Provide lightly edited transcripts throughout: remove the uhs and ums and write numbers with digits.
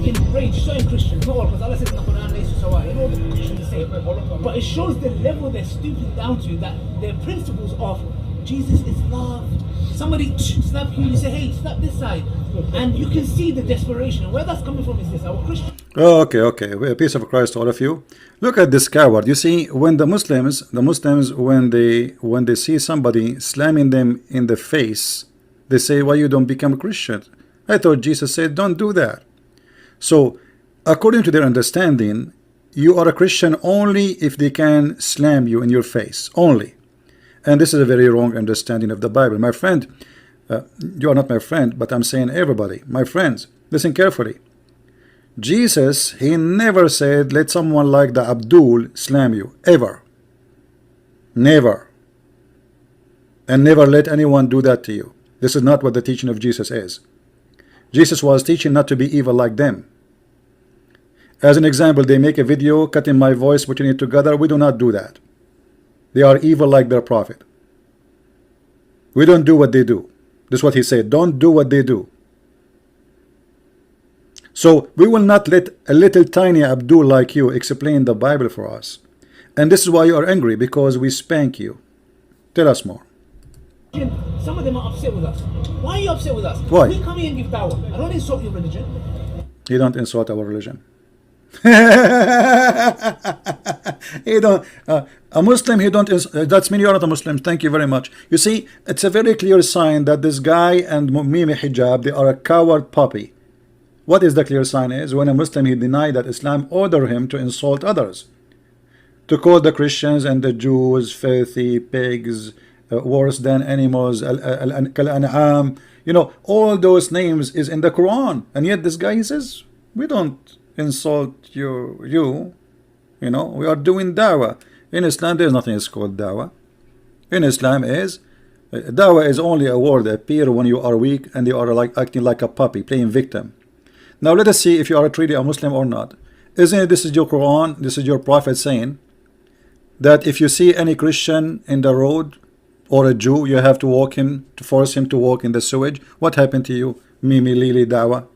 enrage certain Christians, not all, because Allah says in the Quran, "Laysu sawa," and all the Christians are the same. But it shows the level they're stooping down to, that their principles of Jesus is love. Somebody slap you, you say, "Hey, slap this side," and you can see the desperation. And where that's coming from is this: our Christian. Oh, okay. Peace of Christ to all of you. Look at this coward. You see, when the Muslims, when they see somebody slamming them in the face, they say, "Why you don't become a Christian?" I thought Jesus said, "Don't do that." So, according to their understanding, you are a Christian only if they can slam you in your face, only. And this is a very wrong understanding of the Bible. My friend, you are not my friend, but I'm saying everybody, my friends, listen carefully. Jesus, he never said, let someone like the Abdul slam you, ever. Never. And never let anyone do that to you. This is not what the teaching of Jesus is. Jesus was teaching not to be evil like them. As an example, they make a video cutting my voice, putting it together. We do not do that. They are evil like their prophet. We don't do what they do. This is what he said. Don't do what they do. So we will not let a little tiny Abdul like you explain the Bible for us. And this is why you are angry, because we spank you. Tell us more. Some of them are upset with us. Why are you upset with us? Why? We come here and give dawah. I don't insult your religion. You don't insult our religion. You don't, a Muslim, he don't that's mean you're not a Muslim. Thank you very much. You see, it's a very clear sign that this guy and Mimi Hijab, they are a coward puppy. What is the clear sign is when a Muslim, he denied that Islam order him to insult others, to call the Christians and the Jews filthy pigs, worse than animals, al-an'am, you know, all those names is in the Quran, and yet this guy, he says we don't insult you know, we are doing dawah. In Islam there is nothing is called dawah. In Islam is dawah is only a word that appear when you are weak and you are like acting like a puppy, playing victim. Now let us see if you are truly a Muslim or not. Isn't it, this is your Quran, this is your Prophet saying that if you see any Christian in the road or a Jew, you have to walk him, to force him to walk in the sewage. What happened to you? Mimi Lili Dawah,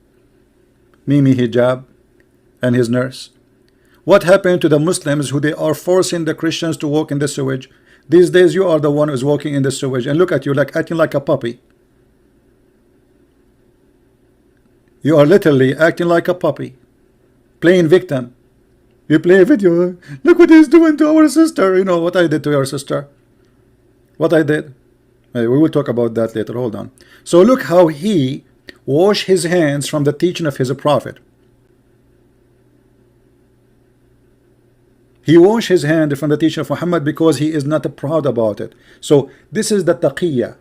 Mimi Hijab and his nurse. What happened to the Muslims who they are forcing the Christians to walk in the sewage? These days you are the one who's walking in the sewage, and look at you, like acting like a puppy. You are literally acting like a puppy, playing victim. You play a video, look what he's doing to our sister. You know what I did to your sister? What I did? We will talk about that later, hold on. So look how he washed his hands from the teaching of his prophet. He washed his hand from the teaching of Muhammad because he is not proud about it. So this is the taqiyya.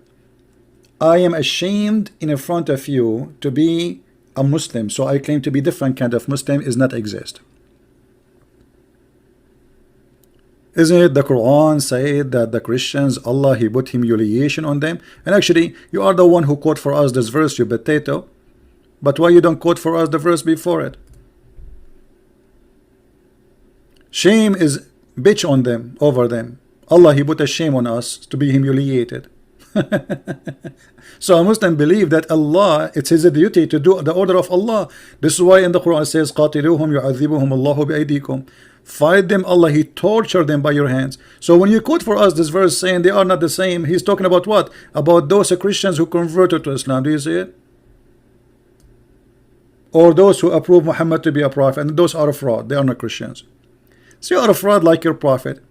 I am ashamed in front of you to be a Muslim, so I claim to be different kind of Muslim is not exist. Isn't it the Quran said that the Christians, Allah, he put humiliation on them? And actually you are the one who quote for us this verse, you potato. But why you don't quote for us the verse before it? Shame is bitch on them, over them. Allah, he put a shame on us to be humiliated. So a Muslim believe that Allah, it's his duty to do the order of Allah. This is why in the Quran it says قَاتِلُوهُمْ يُعَذِّبُهُمُ اللَّهُ بِأَيْدِيكُمْ. Fight them, Allah, he tortured them by your hands. So when you quote for us this verse saying they are not the same, he's talking about what? About those Christians who converted to Islam. Do you see it? Or those who approve Muhammad to be a prophet, and those are a fraud, they are not Christians. So you are a fraud like your prophet.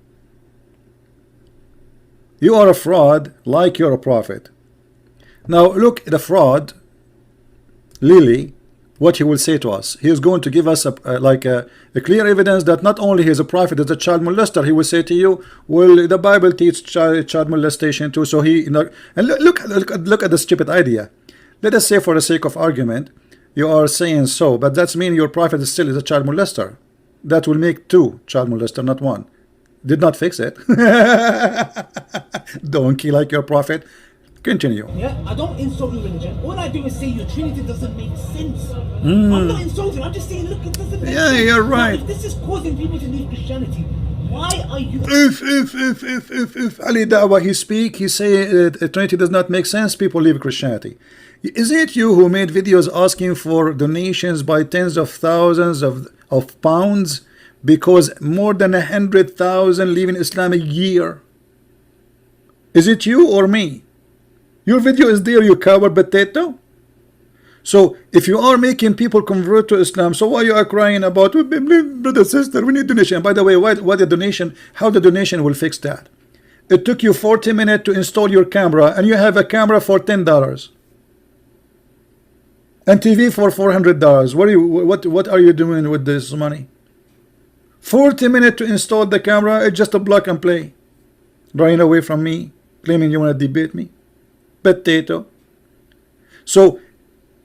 You are a fraud like your prophet. Now look at the fraud, Lily, what he will say to us. He is going to give us a clear evidence that not only he is a prophet, as a child molester. He will say to you, well, the Bible teaches child molestation too. So he, and look at the stupid idea. Let us say for the sake of argument, you are saying so, but that's mean your prophet still is a child molester. That will make two child molester, not one. Did not fix it. Donkey like your prophet. Continue. Yeah, I don't insult your religion. All I do is say your Trinity doesn't make sense. I'm not insulting. I'm just saying, look, it doesn't make sense. Yeah, you're right. Now, if this is causing people to leave Christianity, why are you? If Ali Dawah he speak, he say Trinity does not make sense, people leave Christianity. Is it you who made videos asking for donations by tens of thousands of pounds because more than 100,000 leave in Islam a year? Is it you or me? Your video is there, you coward potato. So if you are making people convert to Islam, so why you are crying about, "Oh, brother, sister, we need donation"? And by the way, why the donation? How the donation will fix that? It took you 40 minutes to install your camera, and you have a camera for $10 and TV for $400. What are you doing with this money? 40 minutes to install the camera. It's just a plug and play. Running away from me, claiming you want to debate me, potato. So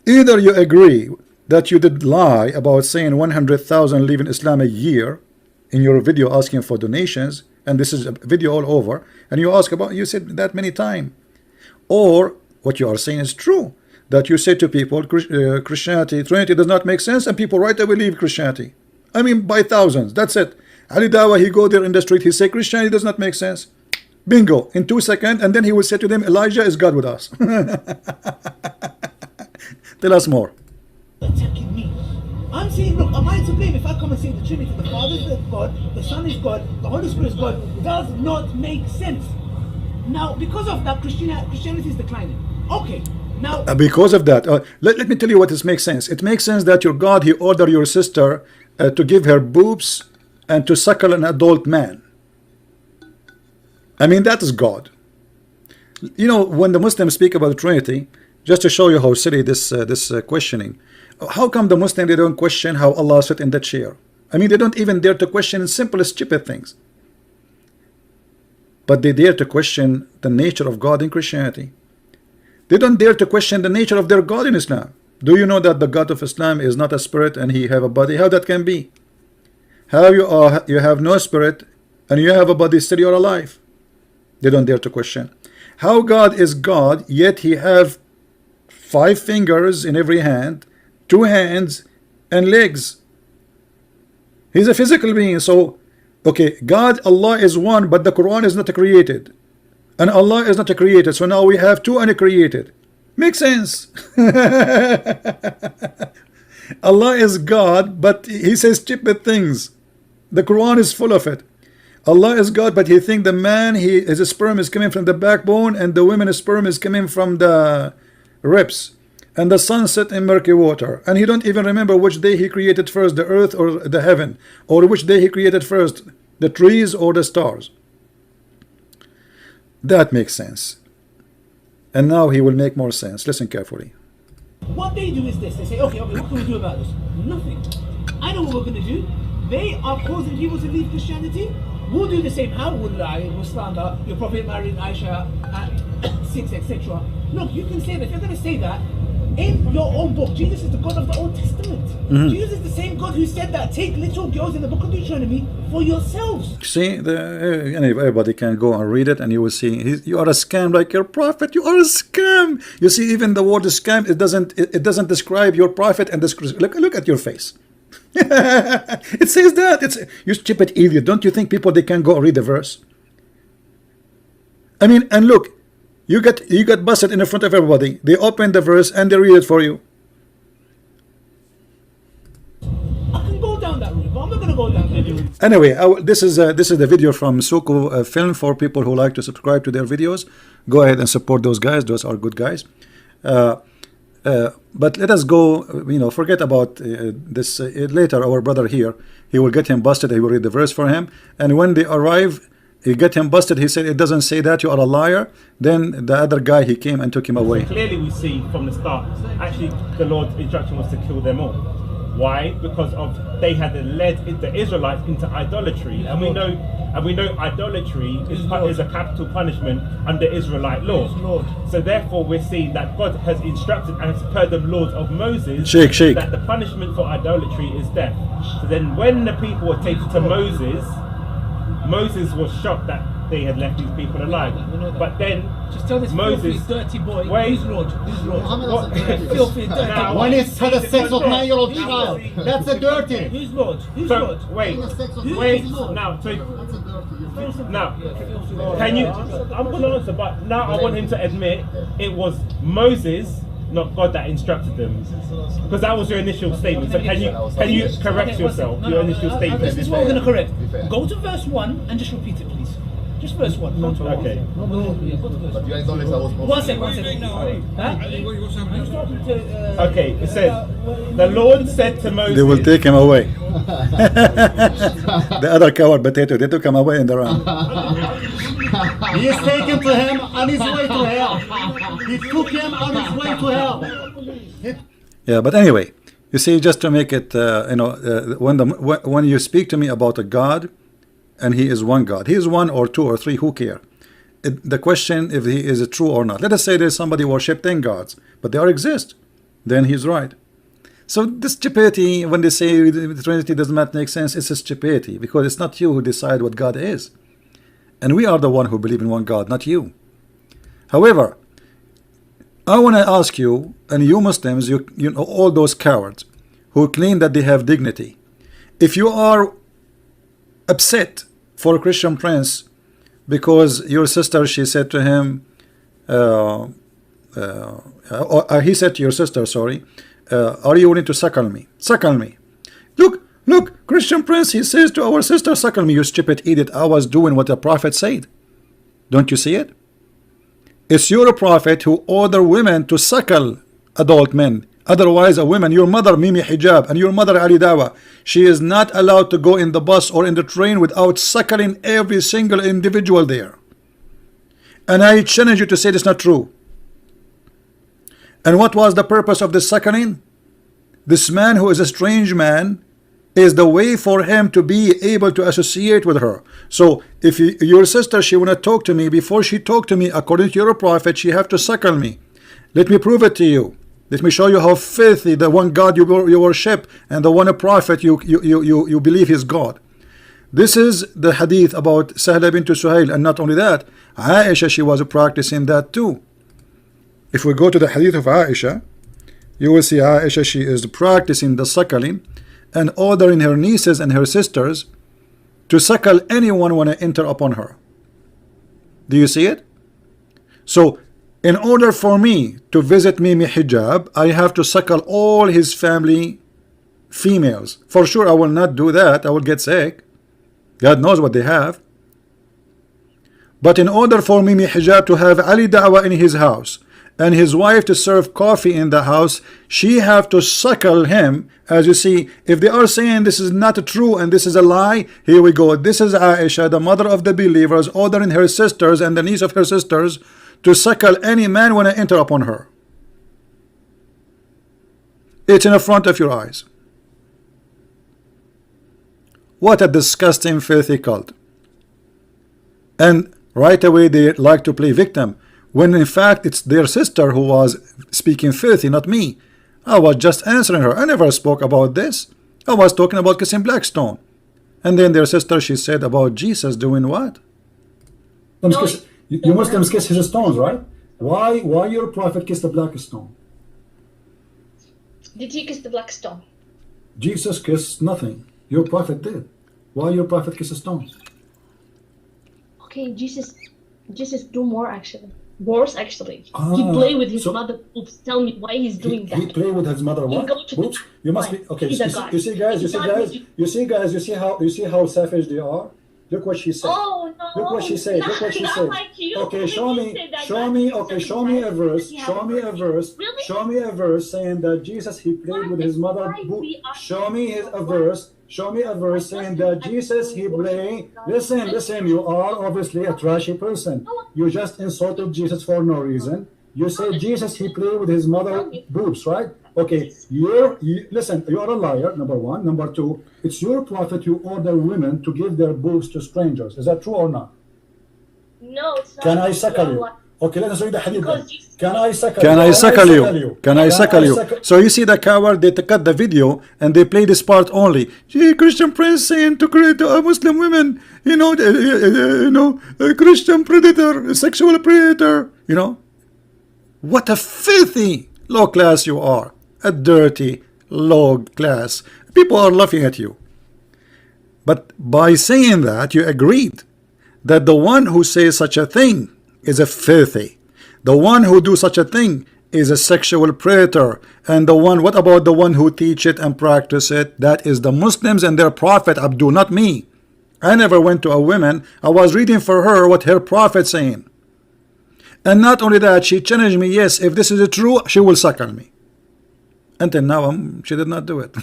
either you agree that you did lie about saying 100,000 leave in Islam a year in your video asking for donations, and this is a video all over, and you said that many times, or what you are saying is true, that you say to people Christianity, Trinity does not make sense, and people right away leave Christianity. I mean by thousands. That's it. Ali Dawah, he go there in the street, he say Christianity does not make sense. Bingo, in 2 seconds, and then he will say to them, Elijah is God with us. Tell us more. Attacking me. I'm saying, look, am I to blame if I come and say the Trinity, the Father is God, the Son is God, the Holy Spirit is God, does not make sense. Now, because of that, Christianity is declining. Okay, now... because of that, let me tell you what this makes sense. It makes sense that your God, he ordered your sister to give her boobs and to suckle an adult man. I mean, that is God. You know, when the Muslims speak about the Trinity, just to show you how silly this questioning, how come the Muslims, they don't question how Allah sat in that chair? I mean, they don't even dare to question simple stupid things, but they dare to question the nature of God in Christianity. They don't dare to question the nature of their God in Islam. Do you know that the God of Islam is not a spirit and he have a body? How that can be? How you have no spirit and you have a body, still you're alive? They don't dare to question. How God is God, yet he have 5 fingers in every hand, 2 hands and legs. He's a physical being. So okay, God, Allah is one, but the Quran is not created, and Allah is not created, so now we have 2 uncreated. Makes sense. Allah is God, but he says stupid things. The Quran is full of it. Allah is God, but he think the man, his sperm is coming from the backbone, and the woman's sperm is coming from the ribs, and the sun set in murky water, and he don't even remember which day he created first, the earth or the heaven, or which day he created first, the trees or the stars. That makes sense. And now he will make more sense. Listen carefully. What they do is this. They say, okay, what can we do about this? Nothing. I know what we're going to do. They are causing people to leave Christianity. We'll do the same. How will lie, will slander, your Prophet married Aisha at 6, etc. Look, you can say that. If you're going to say that, in your own book, Jesus is the God of the Old Testament. Jesus is the same God who said that, take little girls in the book of Deuteronomy for yourselves. See, everybody can go and read it, and you will see you are a scam like your prophet. You are a scam. You see, even the word scam, it doesn't describe your prophet, and look at your face. It says that. It's, you stupid idiot. Don't you think people, they can go read the verse? I mean, and look, you got busted in front of everybody. They open the verse and they read it for you. I can go down that route, but I'm not going to go down that route. Anyway, this is the video from Suku Film for people who like to subscribe to their videos. Go ahead and support those guys. Those are good guys. But let us go, you know, forget about this. Later, our brother here, he will get him busted. He will read the verse for him. And when they arrive, he get him busted. He said, it doesn't say that, you are a liar. Then the other guy, he came and took him away. Clearly we see from the start, actually the Lord's instruction was to kill them all. Why? Because of they had led the Israelites into idolatry, and we know idolatry is a capital punishment under Israelite law. So therefore we're seeing that God has instructed, and per the laws of Moses, that the punishment for idolatry is death. So then when the people were taken to Moses was shocked that they had left these people alive. But then just tell this Moses, filthy, dirty boy, wait, who's Lord? What? Filthy, dirty Now, when it's had a sex of 9-year-old child, that's a dirty. Who's Lord? Who's so, Lord? wait, now, so, now, can you, I'm going to answer, but now I want him to admit it was Moses not God that instructed them? Because that was your initial statement. So can you correct yourself? Your initial statement. This is what we're going to correct. Go to verse 1 and just repeat it, please. Just verse 1. Go to Okay. Go to verse 1. But you acknowledge I was One second. Huh? Okay, it says, the Lord said to Moses. They will take him away. The other coward potato, they took him away in the round. He is taken to him on his way to hell. He took him on his way to hell. Yeah, but anyway, you see, just to make it, when you speak to me about a God, and he is one God, he is one or two or three, who care? The question if he is true or not. Let us say there's somebody worship 10 gods, but they all exist, then he's right. So this stupidity, when they say the Trinity does not make sense, it's a stupidity, because it's not you who decide what God is, and we are the one who believe in one God, not you. However, I want to ask you, and you Muslims, you know, all those cowards who claim that they have dignity, if you are upset for a Christian prince because your sister, she said to him, he said to your sister, sorry, are you willing to suckle me? Suckle me. Look, Christian prince, he says to our sister, suckle me. You stupid idiot, I was doing what the prophet said. Don't you see it? It's your prophet who ordered women to suckle adult men. Otherwise, a woman, your mother Mimi Hijab and your mother Ali Dawah, she is not allowed to go in the bus or in the train without suckling every single individual there. And I challenge you to say it's not true. And what was the purpose of the suckling? This man who is a strange man is the way for him to be able to associate with her. So if your sister, she want to talk to me, before she talk to me, according to your prophet, she have to suckle me. Let me prove it to you. Let me show you how filthy the one God you worship and the one prophet you believe is God. This is the hadith about Sahla bint Suhail, and not only that, Aisha, she was practicing that too. If we go to the hadith of Aisha, you will see Aisha, she is practicing the suckling and ordering her nieces and her sisters to suckle anyone when I enter upon her. Do you see it? So in order for me to visit Mimi Hijab, I have to suckle all his family females. For sure I will not do that, I will get sick. God knows what they have. But in order for Mimi Hijab to have Ali Dawah in his house and his wife to serve coffee in the house, she have to suckle him. As you see, if they are saying this is not true and this is a lie, here we go. This is Aisha, the mother of the believers, ordering her sisters and the niece of her sisters to suckle any man when I enter upon her. It's in the front of your eyes. What a disgusting, filthy cult. And right away they like to play victim, when in fact it's their sister who was speaking filthy, not me. I was just answering her. I never spoke about this. I was talking about kissing Blackstone. And then their sister, she said about Jesus doing what? You Muslims kiss his stones, right? Why your prophet kissed the black stone? Did he kiss the black stone? Jesus kissed nothing. Your prophet did. Why your prophet kiss a stone? Okay, Jesus do more actually. Worse actually. He play with his mother boobs. Tell me why he's doing that. He play with his mother what? Boobs? You must be okay. You see guys, you see how savage they are? Look what she said. Oh no! Look what she said. Look what she said. Like okay, show me a verse. Really? Show me a verse saying that Jesus, he played with his mother. Show me a verse. Show me a verse saying that Jesus, he played. Listen. You are obviously a trashy person. You just insulted Jesus for no reason. You say Jesus, he played with his mother boobs, right? Okay, listen, you are a liar, number one. Number two, it's your prophet who order women to give their boobs to strangers. Is that true or not? No, it's not. Can I suckle you? Okay, let us read the hadith. Can I suckle you? Can I suckle you? So you see the coward, they cut the video and they play this part only. Gee, Christian prince saying to create a Muslim women, a Christian predator, a sexual predator, What a filthy low class you are. A dirty low class. People are laughing at you. But by saying that, you agreed that the one who says such a thing is a filthy. The one who do such a thing is a sexual predator. And the one, what about the one who teach it and practice it? That is the Muslims and their prophet, Abdul, not me. I never went to a woman. I was reading for her what her prophet saying. And not only that, she challenged me, yes, if this is true, she will suckle me. Until now, she did not do it.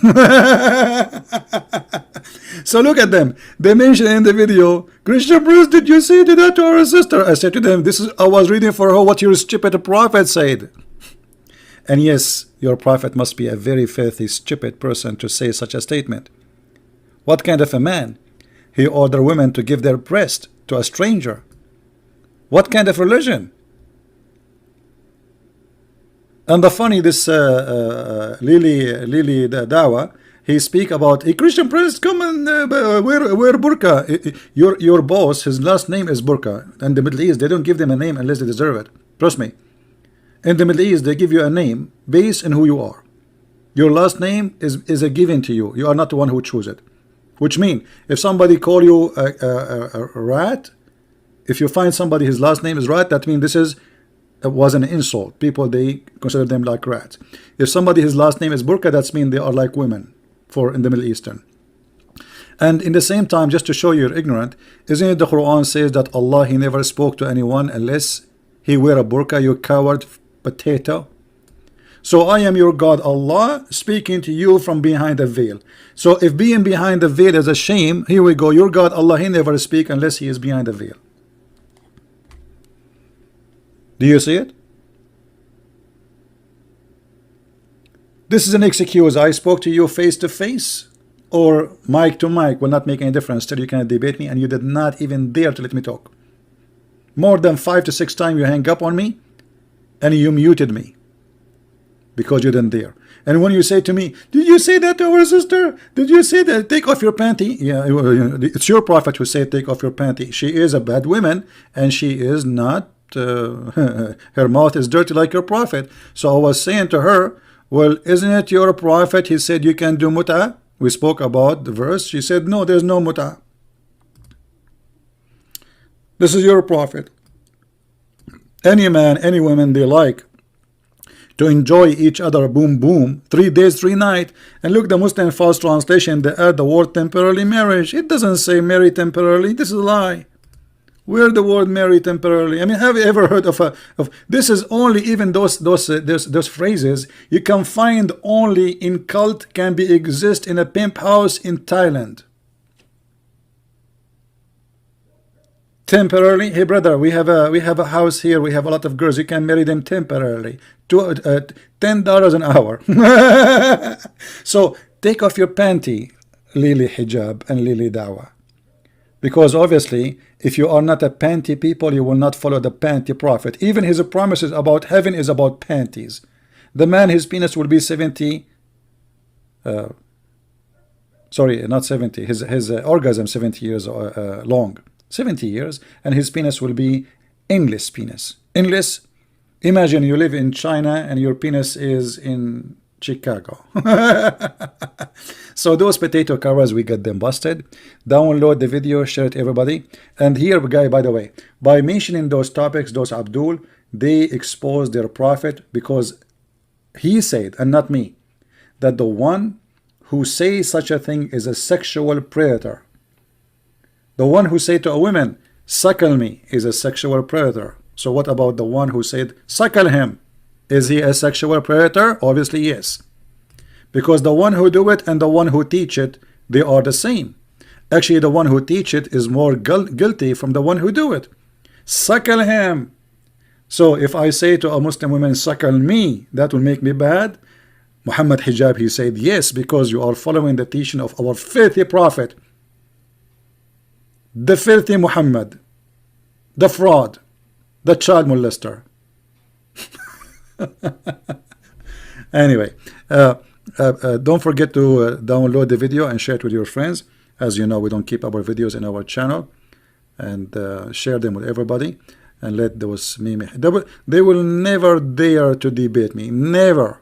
So look at them. They mentioned in the video, Christian Bruce, did you say that to our sister? I said to them, I was reading for her what your stupid prophet said. And yes, your prophet must be a very filthy, stupid person to say such a statement. What kind of a man? He ordered women to give their breast to a stranger. What kind of religion? And the funny, this Lily the Dawah, he speak about a Christian priest come and wear burqa. Your boss, his last name is burqa. And the Middle East, they don't give them a name unless they deserve it. Trust me. In the Middle East, they give you a name based on who you are. Your last name is a given to you. You are not the one who choose it. Which means, if somebody call you a rat, if you find somebody his last name is rat, that means this was an insult. People, they consider them like rats. If somebody his last name is burqa, that means they are like women in the Middle Eastern. And in the same time, just to show you're ignorant, isn't it the Quran says that Allah, he never spoke to anyone unless he wear a burqa, you coward potato? So I am your God Allah speaking to you from behind a veil. So if being behind the veil is a shame, here we go, your God Allah, he never speak unless he is behind the veil. Do you see it? This is an excuse. I spoke to you face to face or mic to mic will not make any difference. Still you cannot debate me, and you did not even dare to let me talk. More than 5 to 6 times you hang up on me and you muted me because you didn't dare. And when you say to me, did you say that to our sister? Did you say that? Take off your panty. Yeah, it's your prophet who said take off your panty. She is a bad woman and she is not her mouth is dirty like your prophet. So I was saying to her, well, isn't it your prophet? He said you can do muta. We spoke about the verse. She said no, there's no muta. This is your prophet. Any man, any woman they like to enjoy each other, boom boom, 3 days 3 nights. And look, the Muslim false translation, they add the word temporarily marriage. It doesn't say marry temporarily. This is a lie. Where the word marry temporarily? I mean, have you ever heard of this? Is only even those phrases you can find only in cult, can be exist in a pimp house in Thailand. Temporarily, hey brother, we have a house here. We have a lot of girls. You can marry them temporarily. $10 an hour. So take off your panty, Lily Hijab and Lily Dawah. Because obviously, if you are not a panty people, you will not follow the panty prophet. Even his promises about heaven is about panties. The man, his penis will be 70. Sorry, not 70. His orgasm 70 years long. 70 years, and his penis will be endless penis. Endless. Imagine you live in China and your penis is in Chicago. So those potato covers, we got them busted. Download the video, share it everybody. And here, guy, by the way, by mentioning those topics, those Abdul, they expose their prophet, because he said, and not me, that the one who says such a thing is a sexual predator. The one who said to a woman, suckle me, is a sexual predator. So what about the one who said, suckle him? Is he a sexual predator? Obviously yes. Because the one who do it and the one who teach it, they are the same. Actually, the one who teach it is more guilty from the one who do it. Suckle him. So if I say to a Muslim woman, suckle me, that will make me bad? Muhammad Hijab, he said, yes, because you are following the teaching of our filthy prophet. The filthy Muhammad. The fraud. The child molester. Anyway, don't forget to download the video and share it with your friends. As you know, we don't keep our videos in our channel. And share them with everybody. And let those meme. They will never dare to debate me. Never.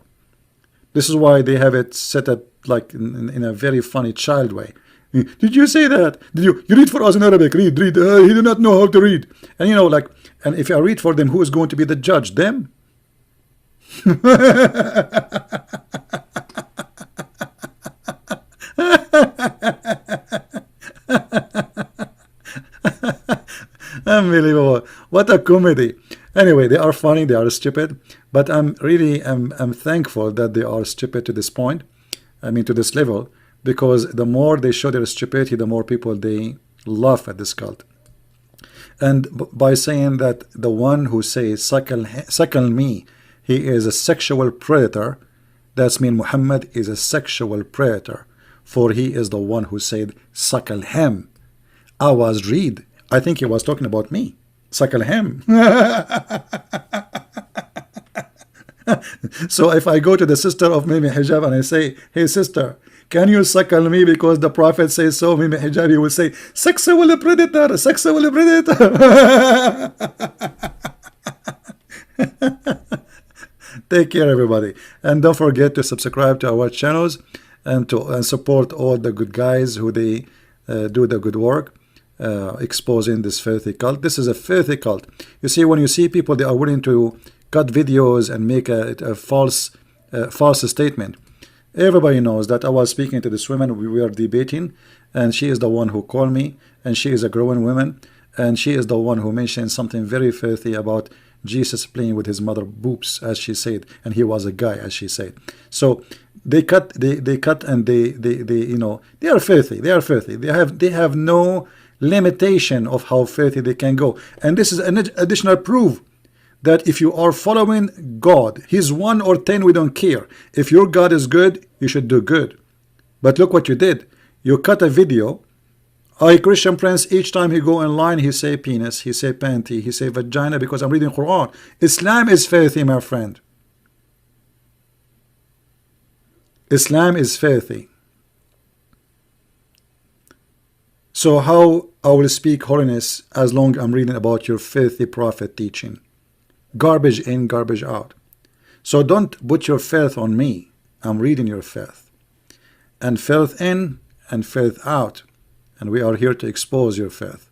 This is why they have it set up like in a very funny child way. Did you say that? Did you read for us in Arabic? Read. He do not know how to read. And you know, like, and if I read for them, who is going to be the judge? Them? Unbelievable. What a comedy. Anyway, they are funny, they are stupid, but I'm really I'm thankful that they are stupid to this point. I mean, to this level, because the more they show their stupidity, the more people they laugh at this cult. And by saying that the one who says suckle me, he is a sexual predator, that's mean Muhammad is a sexual predator, for he is the one who said suckle him. I think he was talking about me. Suckle him. So if I go to the sister of Mimi Hijab and I say, hey sister, can you suckle me because the Prophet says so? Mimi Hijab, he will say, sexual predator, sexual predator. Take care, everybody. And don't forget to subscribe to our channels and support all the good guys who they do the good work. Exposing this filthy cult. This is a filthy cult. You see, when you see people, they are willing to cut videos and make a false statement. Everybody knows that I was speaking to this woman, we were debating, and she is the one who called me, and she is a growing woman, and she is the one who mentioned something very filthy about Jesus playing with his mother boobs, as she said, and he was a guy, as she said. So they cut, and they you know, they are filthy. They are filthy. They have no limitation of how filthy they can go. And this is an additional proof that if you are following God, he's 1 or 10, we don't care. If your God is good, you should do good. But look what you did. You cut a video. Christian Prince, each time he go in line, he say penis, he say panty, he say vagina, because I'm reading Quran. Islam is filthy, my friend. Islam is filthy. So how I will speak holiness as long as I'm reading about your filthy prophet teaching? Garbage in, garbage out. So don't put your filth on me. I'm reading your filth. And filth in and filth out. And we are here to expose your filth.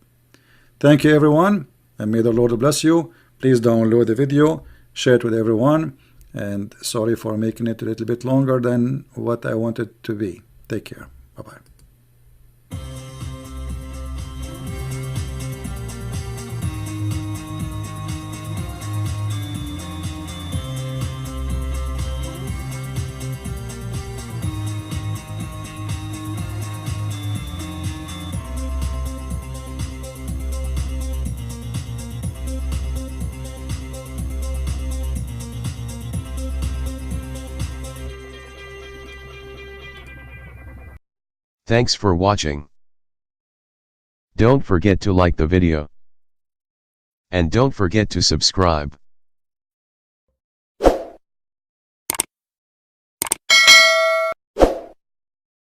Thank you, everyone, and may the Lord bless you. Please download the video, share it with everyone, and sorry for making it a little bit longer than what I wanted to be. Take care. Bye-bye. Thanks for watching. Don't forget to like the video. And don't forget to subscribe.